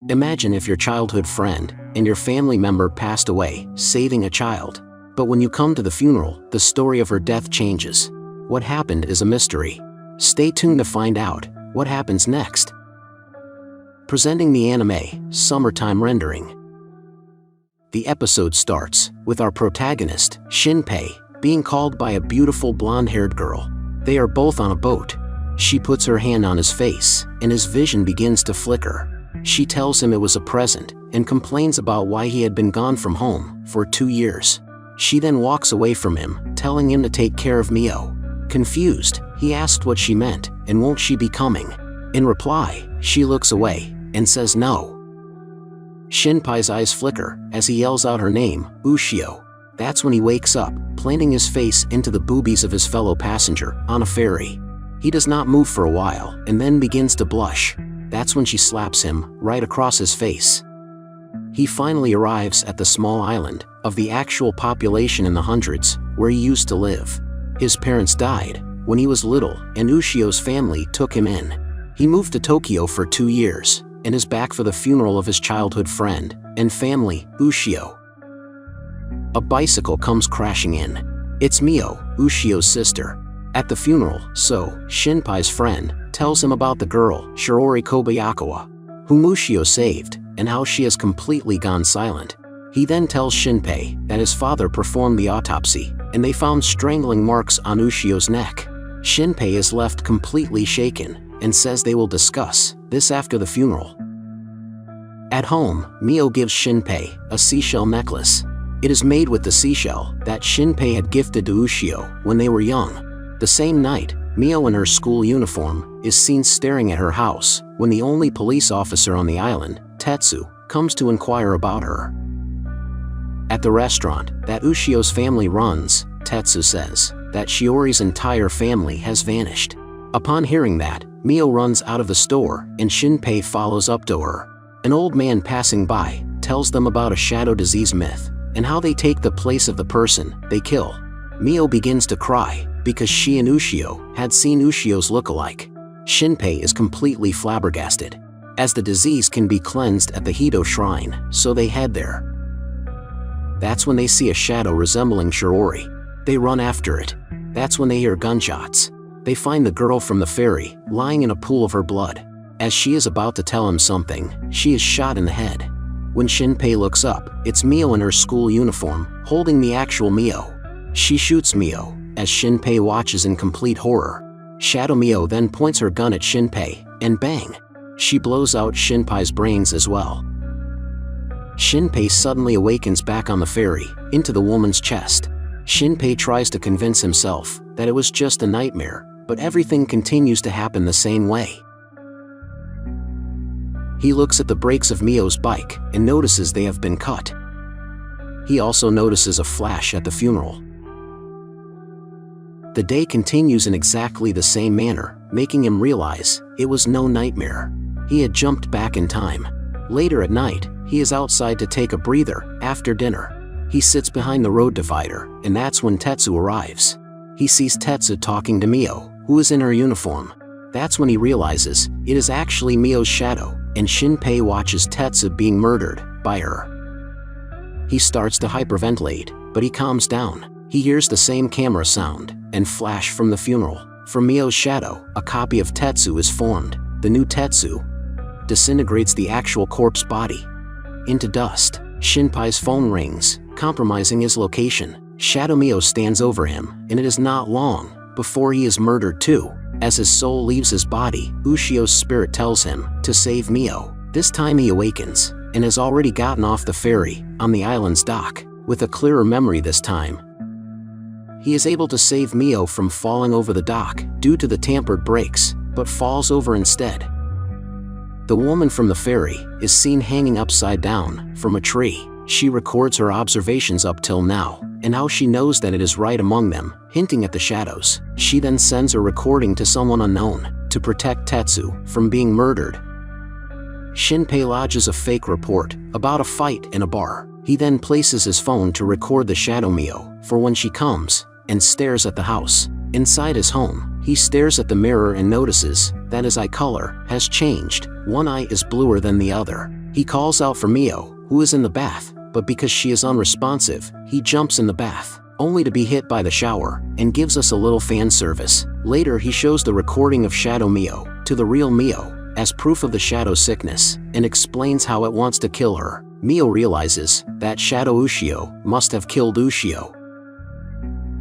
Imagine if your childhood friend and your family member passed away, saving a child. But when you come to the funeral, the story of her death changes. What happened is a mystery. Stay tuned to find out what happens next. Presenting the anime Summertime Rendering. The episode starts with our protagonist, Shinpei, being called by a beautiful blonde-haired girl. They are both on a boat. She puts her hand on his face, and his vision begins to flicker. She tells him it was a present, and complains about why he had been gone from home for 2 years. She then walks away from him, telling him to take care of Mio. Confused, he asked what she meant, and won't she be coming? In reply, she looks away, and says no. Shinpei's eyes flicker, as he yells out her name, Ushio. That's when he wakes up, planting his face into the boobies of his fellow passenger, on a ferry. He does not move for a while, and then begins to blush. That's when she slaps him, right across his face. He finally arrives at the small island, of the actual population in the hundreds, where he used to live. His parents died when he was little, and Ushio's family took him in. He moved to Tokyo for 2 years, and is back for the funeral of his childhood friend and family, Ushio. A bicycle comes crashing in. It's Mio, Ushio's sister. At the funeral, Shinpei's friend tells him about the girl, Shiori Kobayakawa, whom Ushio saved, and how she has completely gone silent. He then tells Shinpei that his father performed the autopsy, and they found strangling marks on Ushio's neck. Shinpei is left completely shaken, and says they will discuss this after the funeral. At home, Mio gives Shinpei a seashell necklace. It is made with the seashell that Shinpei had gifted to Ushio when they were young. The same night, Mio in her school uniform is seen staring at her house when the only police officer on the island, Tetsu, comes to inquire about her. At the restaurant that Ushio's family runs, Tetsu says that Shiori's entire family has vanished. Upon hearing that, Mio runs out of the store and Shinpei follows up to her. An old man passing by tells them about a shadow disease myth and how they take the place of the person they kill. Mio begins to cry because she and Ushio had seen Ushio's look-alike. Shinpei is completely flabbergasted, as the disease can be cleansed at the Hito shrine, so they head there. That's when they see a shadow resembling Shiori. They run after it. That's when they hear gunshots. They find the girl from the ferry, lying in a pool of her blood. As she is about to tell him something, she is shot in the head. When Shinpei looks up, it's Mio in her school uniform, holding the actual Mio. She shoots Mio, as Shinpei watches in complete horror. Shadow Mio then points her gun at Shinpei, and bang! She blows out Shinpei's brains as well. Shinpei suddenly awakens back on the ferry, into the woman's chest. Shinpei tries to convince himself that it was just a nightmare, but everything continues to happen the same way. He looks at the brakes of Mio's bike and notices they have been cut. He also notices a flash at the funeral. The day continues in exactly the same manner, making him realize it was no nightmare. He had jumped back in time. Later at night, he is outside to take a breather after dinner. He sits behind the road divider, and that's when Tetsu arrives. He sees Tetsu talking to Mio, who is in her uniform. That's when he realizes it is actually Mio's shadow, and Shinpei watches Tetsu being murdered by her. He starts to hyperventilate, but he calms down. He hears the same camera sound and flash from the funeral. From Mio's shadow, a copy of Tetsu is formed. The new Tetsu disintegrates the actual corpse body into dust. Shinpei's phone rings, compromising his location. Shadow Mio stands over him, and it is not long before he is murdered too. As his soul leaves his body, Ushio's spirit tells him to save Mio. This time he awakens, and has already gotten off the ferry on the island's dock. With a clearer memory this time, he is able to save Mio from falling over the dock due to the tampered brakes, but falls over instead. The woman from the ferry is seen hanging upside down from a tree. She records her observations up till now, and how she knows that it is right among them, hinting at the shadows. She then sends a recording to someone unknown to protect Tetsu from being murdered. Shinpei lodges a fake report about a fight in a bar. He then places his phone to record the shadow Mio for when she comes, and stares at the house. Inside his home, he stares at the mirror and notices that his eye color has changed. One eye is bluer than the other. He calls out for Mio, who is in the bath, but because she is unresponsive, he jumps in the bath, only to be hit by the shower, and gives us a little fan service. Later he shows the recording of Shadow Mio to the real Mio as proof of the Shadow sickness, and explains how it wants to kill her. Mio realizes that Shadow Ushio must have killed Ushio.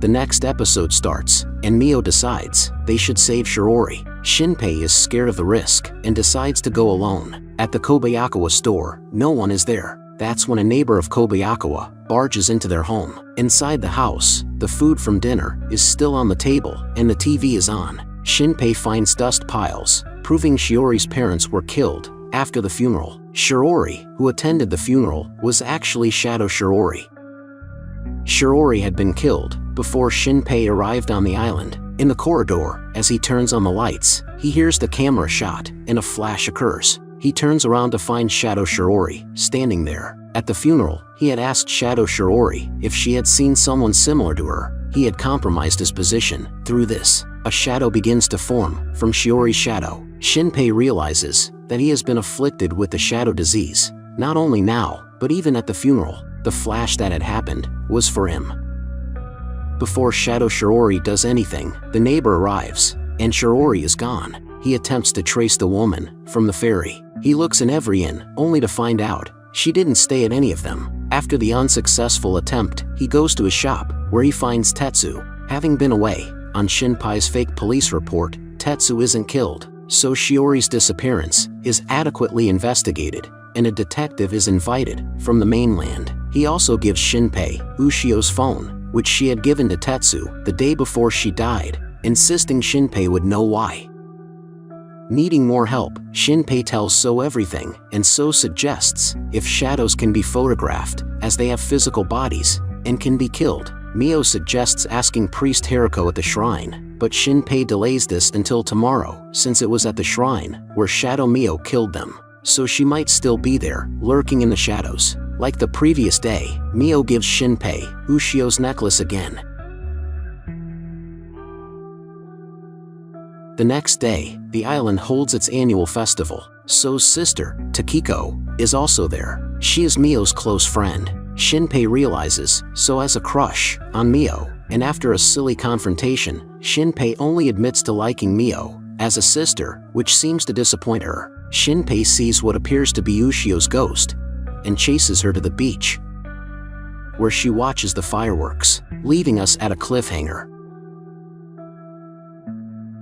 The next episode starts, and Mio decides they should save Shiori. Shinpei is scared of the risk and decides to go alone. At the Kobayakawa store, no one is there. That's when a neighbor of Kobayakawa barges into their home. Inside the house, the food from dinner is still on the table and the TV is on. Shinpei finds dust piles, proving Shiori's parents were killed after the funeral. Shiori, who attended the funeral, was actually Shadow Shiori. Shiori had been killed before Shinpei arrived on the island. In the corridor, as he turns on the lights, he hears the camera shot and a flash occurs. He turns around to find Shadow Shiori standing there. At the funeral, he had asked Shadow Shiori if she had seen someone similar to her. He had compromised his position. Through this, a shadow begins to form from Shiori's shadow. Shinpei realizes that he has been afflicted with the shadow disease, not only now, but even at the funeral. The flash that had happened was for him. Before Shadow Shiori does anything, the neighbor arrives, and Shiori is gone. He attempts to trace the woman from the ferry. He looks in every inn, only to find out she didn't stay at any of them. After the unsuccessful attempt, he goes to a shop, where he finds Tetsu. Having been away on Shinpei's fake police report, Tetsu isn't killed, so Shiori's disappearance is adequately investigated, and a detective is invited from the mainland. He also gives Shinpei Ushio's phone, which she had given to Tetsu the day before she died, insisting Shinpei would know why. Needing more help, Shinpei tells So everything, and So suggests if shadows can be photographed, as they have physical bodies, and can be killed. Mio suggests asking Priest Haruko at the shrine, but Shinpei delays this until tomorrow, since it was at the shrine where Shadow Mio killed them, so she might still be there, lurking in the shadows. Like the previous day, Mio gives Shinpei Ushio's necklace again. The next day, the island holds its annual festival. So's sister, Takiko, is also there. She is Mio's close friend. Shinpei realizes So has a crush on Mio, and after a silly confrontation, Shinpei only admits to liking Mio as a sister, which seems to disappoint her. Shinpei sees what appears to be Ushio's ghost and chases her to the beach, where she watches the fireworks, leaving us at a cliffhanger.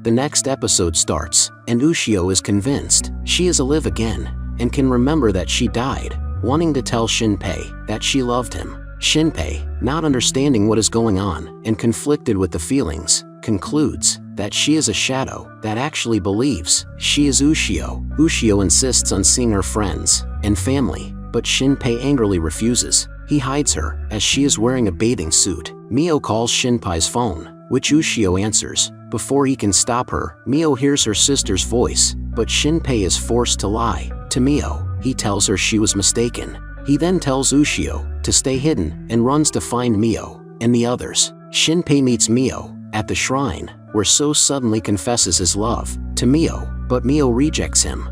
The next episode starts, and Ushio is convinced she is alive again and can remember that she died, wanting to tell Shinpei that she loved him. Shinpei, not understanding what is going on and conflicted with the feelings, concludes that she is a shadow that actually believes she is Ushio. Ushio insists on seeing her friends and family, but Shinpei angrily refuses. He hides her as she is wearing a bathing suit. Mio calls Shinpei's phone, which Ushio answers. Before he can stop her, Mio hears her sister's voice, but Shinpei is forced to lie to Mio. He tells her she was mistaken. He then tells Ushio to stay hidden and runs to find Mio and the others. Shinpei meets Mio at the shrine, where So suddenly confesses his love to Mio, but Mio rejects him.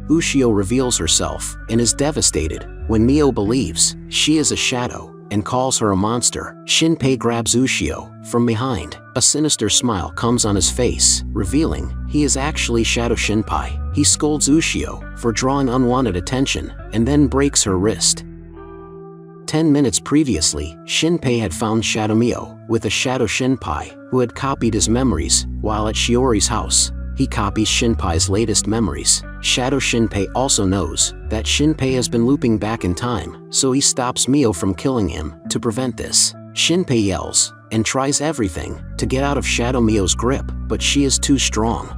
Ushio reveals herself and is devastated when Mio believes she is a shadow and calls her a monster. Shinpei grabs Ushio from behind. A sinister smile comes on his face, revealing he is actually Shadow Shinpei. He scolds Ushio for drawing unwanted attention and then breaks her wrist. 10 minutes previously, Shinpei had found Shadow Mio with a Shadow Shinpei who had copied his memories while at Shiori's house. He copies Shinpei's latest memories. Shadow Shinpei also knows that Shinpei has been looping back in time, so he stops Mio from killing him to prevent this. Shinpei yells and tries everything to get out of Shadow Mio's grip, but she is too strong.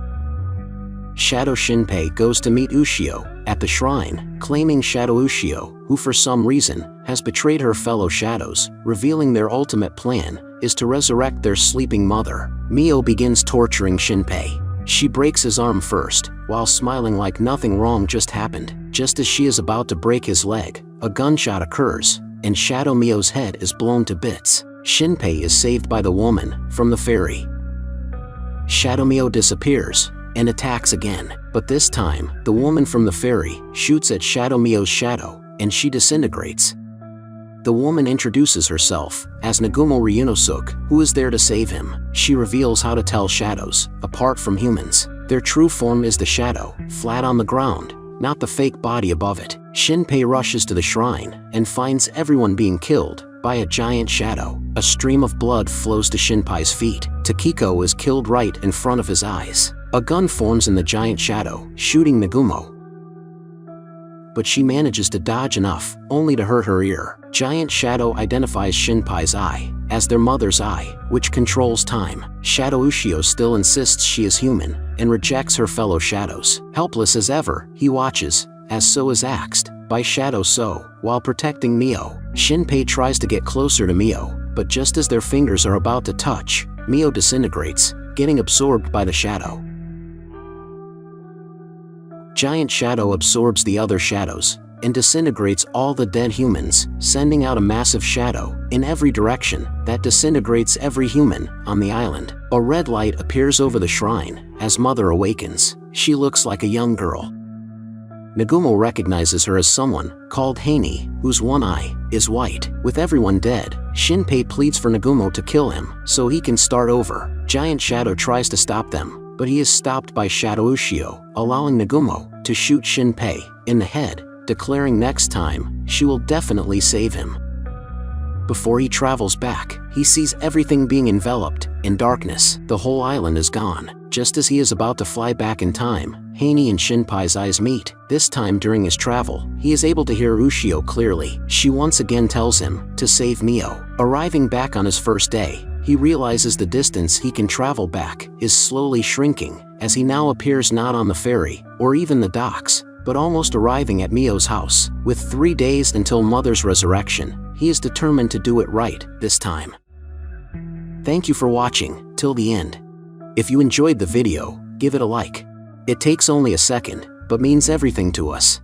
Shadow Shinpei goes to meet Ushio at the shrine, claiming Shadow Ushio, who for some reason has betrayed her fellow shadows, revealing their ultimate plan is to resurrect their sleeping mother. Mio begins torturing Shinpei. She breaks his arm first, while smiling like nothing wrong just happened. Just as she is about to break his leg, a gunshot occurs, and Shadow Mio's head is blown to bits. Shinpei is saved by the woman from the ferry. Shadow Mio disappears, and attacks again. But this time, the woman from the ferry shoots at Shadow Mio's shadow, and she disintegrates. The woman introduces herself as Nagumo Ryunosuke, who is there to save him. She reveals how to tell shadows apart from humans. Their true form is the shadow, flat on the ground, not the fake body above it. Shinpei rushes to the shrine and finds everyone being killed by a giant shadow. A stream of blood flows to Shinpei's feet. Takiko is killed right in front of his eyes. A gun forms in the giant shadow, shooting Nagumo. But she manages to dodge enough, only to hurt her ear. Giant Shadow identifies Shinpei's eye as their mother's eye, which controls time. Shadow Ushio still insists she is human and rejects her fellow shadows. Helpless as ever, he watches as So is axed by Shadow So while protecting Mio. Shinpei tries to get closer to Mio, but just as their fingers are about to touch, Mio disintegrates, getting absorbed by the shadow. Giant Shadow absorbs the other shadows and disintegrates all the dead humans, sending out a massive shadow in every direction that disintegrates every human on the island. A red light appears over the shrine as Mother awakens. She looks like a young girl. Nagumo recognizes her as someone called Haney, whose one eye is white. With everyone dead, Shinpei pleads for Nagumo to kill him so he can start over. Giant Shadow tries to stop them, but he is stopped by Shadow Ushio, allowing Nagumo to shoot Shinpei in the head, declaring next time she will definitely save him. Before he travels back, he sees everything being enveloped in darkness. The whole island is gone. Just as he is about to fly back in time, Haney and Shinpei's eyes meet. This time during his travel, he is able to hear Ushio clearly. She once again tells him to save Mio. Arriving back on his first day, he realizes the distance he can travel back is slowly shrinking, as he now appears not on the ferry, or even the docks, but almost arriving at Mio's house. With 3 days until Mother's resurrection, he is determined to do it right this time. Thank you for watching till the end. If you enjoyed the video, give it a like. It takes only a second, but means everything to us.